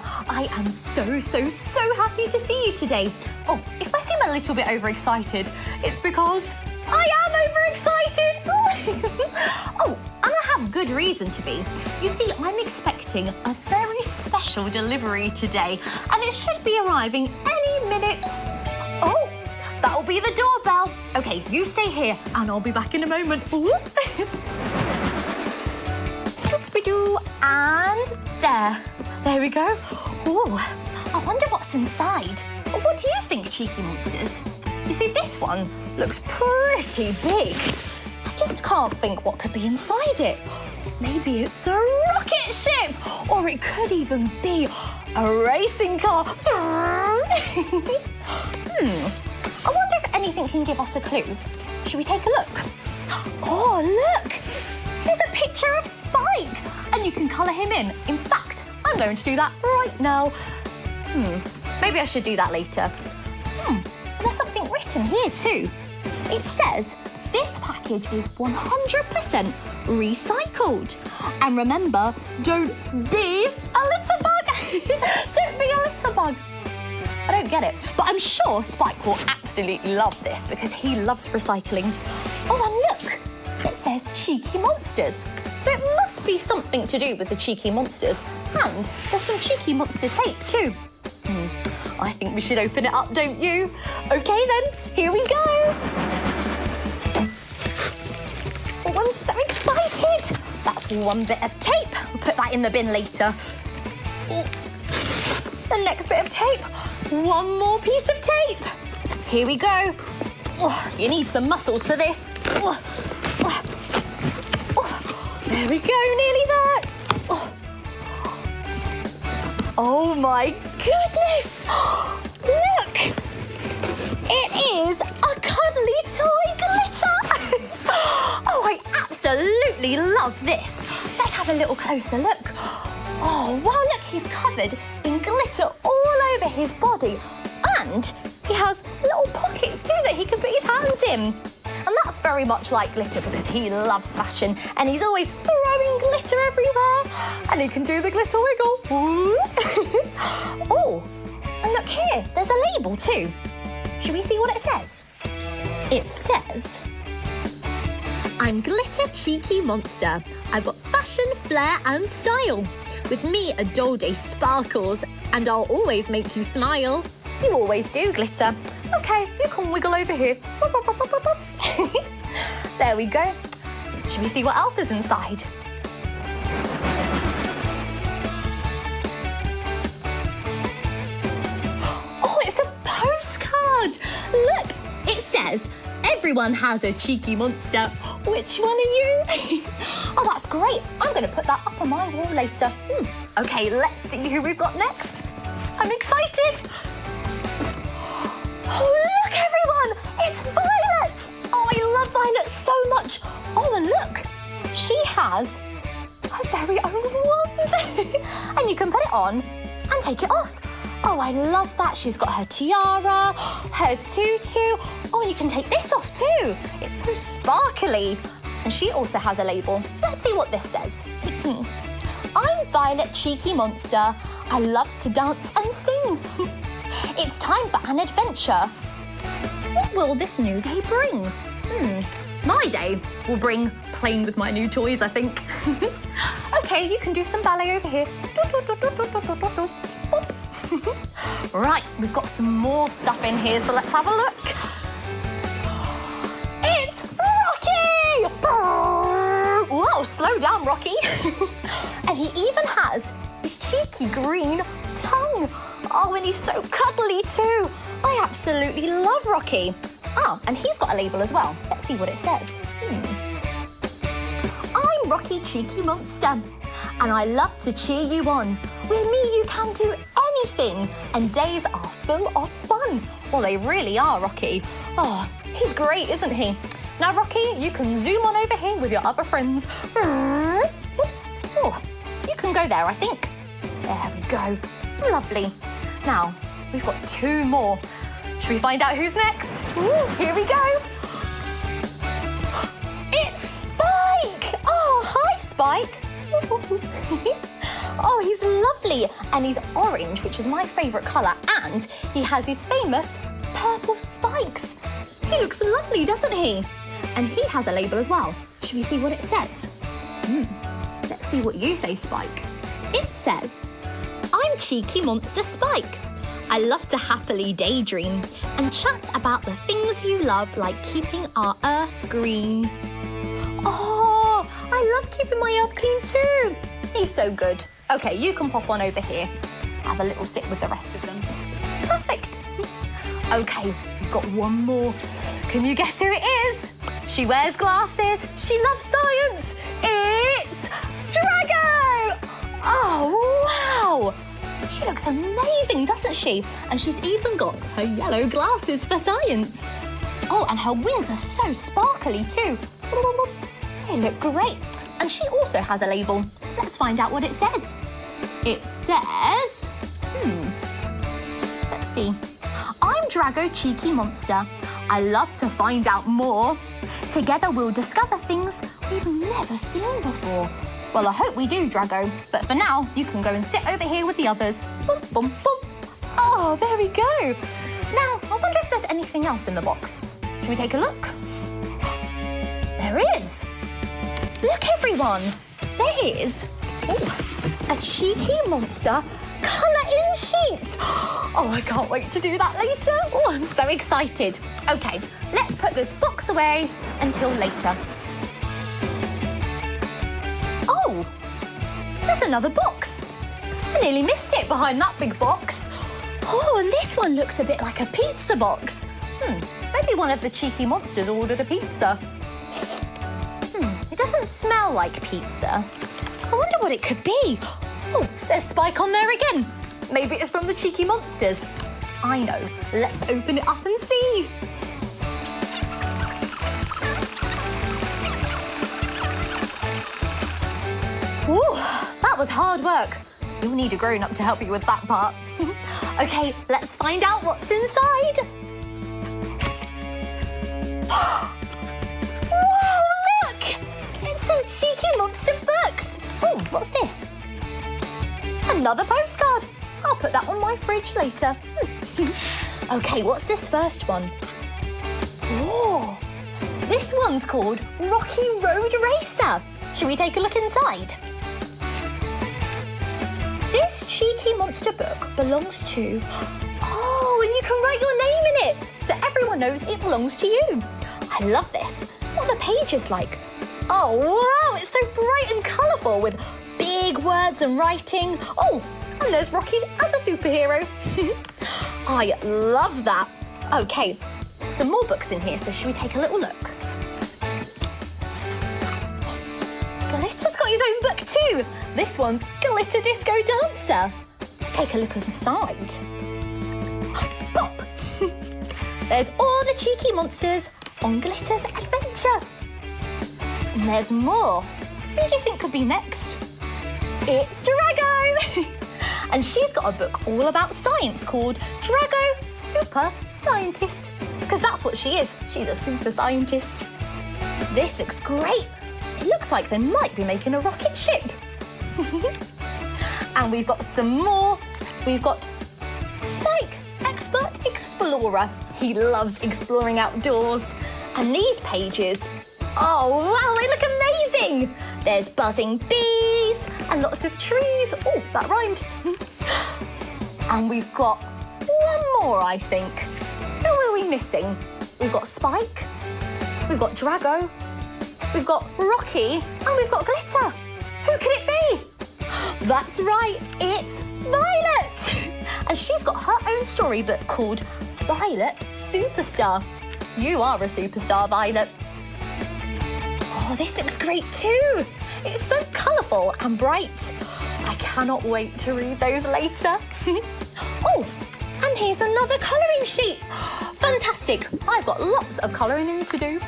Glitter. I am so happy to see you today. Oh, if I seem a little bit overexcited, it's because I am overexcited. Oh, and I have good reason to be. You see, I'm expecting a very special delivery today, and it should be arriving any minute. Oh, that'll be the doorbell. Okay, you stay here, and I'll be back in a moment. And there we go. Oh, I wonder what's inside. What do you think, cheeky monsters? You see, this one looks pretty big. I just can't think what could be inside it. Maybe it's a rocket ship, or it could even be a racing car. I wonder if anything can give us a clue. Should we take a look? Oh, look! There's a picture of Spike, and you can colour him in. In fact, I'm going to do that right now. Maybe I should do that later. There's something written here too. It says, this package is 100% recycled. And remember, don't be a litter bug. Don't be a litter bug. I don't get it, but I'm sure Spike will absolutely love this because he loves recycling. Oh, and look, it says cheeky monsters. So it must be something to do with the cheeky monsters. And there's some cheeky monster tape too. I think we should open it up, don't you? Okay then, here we go. Oh, I'm so excited. That's one bit of tape. We'll put that in the bin later. Oh, the next bit of tape. One more piece of tape. Here we go. Oh, you need some muscles for this. There we go, nearly there. Oh my goodness! Look! It is a cuddly toy glitter! Oh, I absolutely love this. Let's have a little closer look. Oh, wow, look, he's covered in glitter all over his body. And he has little pockets too that he can put his hands in. And that's very much like glitter because he loves fashion and he's always throwing glitter everywhere. And he can do the glitter wiggle. Oh, and look here, there's a label too. Should we see what it says? It says, I'm Glitter Cheeky Monster. I've got fashion, flair and style. With me, a doll day sparkles and I'll always make you smile. You always do, Glitter. Okay, you can wiggle over here. There we go. Should we see what else is inside? Oh, it's a postcard. Look, it says, everyone has a cheeky monster. Which one are you? Oh, that's great. I'm going to put that up on my wall later. Okay, let's see who we've got next. I'm excited. Oh, look, everyone! It's Violet! Oh, I love Violet so much. Oh, and look, she has her very own wand. And you can put it on and take it off. Oh, I love that. She's got her tiara, her tutu. Oh, and you can take this off too. It's so sparkly. And she also has a label. Let's see what this says. I'm Violet Cheeky Monster. I love to dance and sing. It's time for an adventure. What will this new day bring? My day will bring playing with my new toys, I think. Okay, you can do some ballet over here. Right, we've got some more stuff in here, so let's have a look. It's Rocky! Whoa, slow down, Rocky. And he even has his cheeky green tongue. Oh, and he's so cuddly too. I absolutely love Rocky. Oh, and he's got a label as well. Let's see what it says. I'm Rocky Cheeky Monster, and I love to cheer you on. With me, you can do anything, and days are full of fun. Well, they really are, Rocky. Oh, he's great, isn't he? Now, Rocky, you can zoom on over here with your other friends. Oh, you can go there, I think. There we go. Lovely. Now, we've got two more. Should we find out who's next? Ooh, here we go. It's Spike! Oh, hi, Spike. Oh, he's lovely. And he's orange, which is my favourite colour, and he has his famous purple spikes. He looks lovely, doesn't he? And he has a label as well. Should we see what it says? Let's see what you say, Spike. It says, I'm Cheeky Monster Spike. I love to happily daydream and chat about the things you love, like keeping our earth green. Oh, I love keeping my earth clean too. He's so good. Okay, you can pop on over here. Have a little sit with the rest of them. Perfect. Okay, we've got one more. Can you guess who it is? She wears glasses. She loves science. It's Drago! Oh, wow! She looks amazing, doesn't she? And she's even got her yellow glasses for science. Oh, and her wings are so sparkly too. They look great. And she also has a label. Let's find out what it says. It says, let's see. I'm Drago Cheeky Monster. I love to find out more. Together we'll discover things we've never seen before. Well, I hope we do, Drago. But for now, you can go and sit over here with the others. Boom, boom, boom. Oh, there we go. Now, I wonder if there's anything else in the box. Should we take a look? There is. Look, everyone. There is a Cheeky Monster colour-in sheet. Oh, I can't wait to do that later. Oh, I'm so excited. OK, let's put this box away until later. Oh, there's another box. I nearly missed it behind that big box. Oh, and this one looks a bit like a pizza box. Maybe one of the Cheeky Monsters ordered a pizza. It doesn't smell like pizza. I wonder what it could be. Oh, there's Spike on there again. Maybe it's from the Cheeky Monsters. I know. Let's open it up and see. Ooh, that was hard work. You'll need a grown-up to help you with that part. OK, let's find out what's inside. Whoa, look! It's some Cheeky Monster books. Oh, what's this? Another postcard. I'll put that on my fridge later. OK, what's this first one? Oh, this one's called Rocky Road Racer. Should we take a look inside? This Cheeky Monster book belongs to... Oh, and you can write your name in it, so everyone knows it belongs to you. I love this. What are the pages like? Oh, wow, it's so bright and colourful with big words and writing. Oh, and there's Rocky as a superhero. I love that. OK, some more books in here, so should we take a little look? Glitter's got his own book too. This one's Glitter Disco Dancer. Let's take a look inside. Pop! There's all the Cheeky Monsters on Glitter's adventure. And there's more. Who do you think could be next? It's Drago! And she's got a book all about science called Drago Super Scientist. Because that's what she is. She's a super scientist. This looks great. It looks like they might be making a rocket ship. And we've got some more. We've got Spike, Expert Explorer. He loves exploring outdoors. And these pages, oh, wow, they look amazing. There's buzzing bees and lots of trees. Oh, that rhymed. And we've got one more, I think. Who are we missing? We've got Spike, we've got Drago, we've got Rocky, and we've got Glitter. Who could it be? That's right, it's Violet. And she's got her own storybook called Violet Superstar. You are a superstar, Violet. Oh, this looks great too. It's so colourful and bright. I cannot wait to read those later. Oh, and here's another colouring sheet. Fantastic. I've got lots of colouring in to do.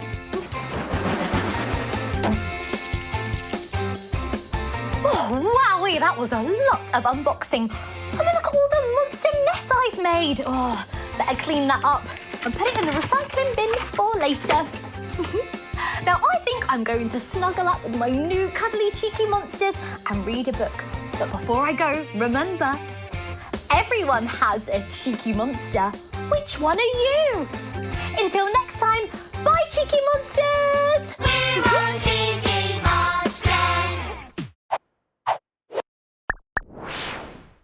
Oh, wowee, that was a lot of unboxing. I mean, look at all the monster mess I've made. Oh, better clean that up and put it in the recycling bin for later. Now, I think I'm going to snuggle up with my new cuddly Cheeky Monsters and read a book. But before I go, remember, everyone has a cheeky monster. Which one are you? Until next time, bye, cheeky monsters!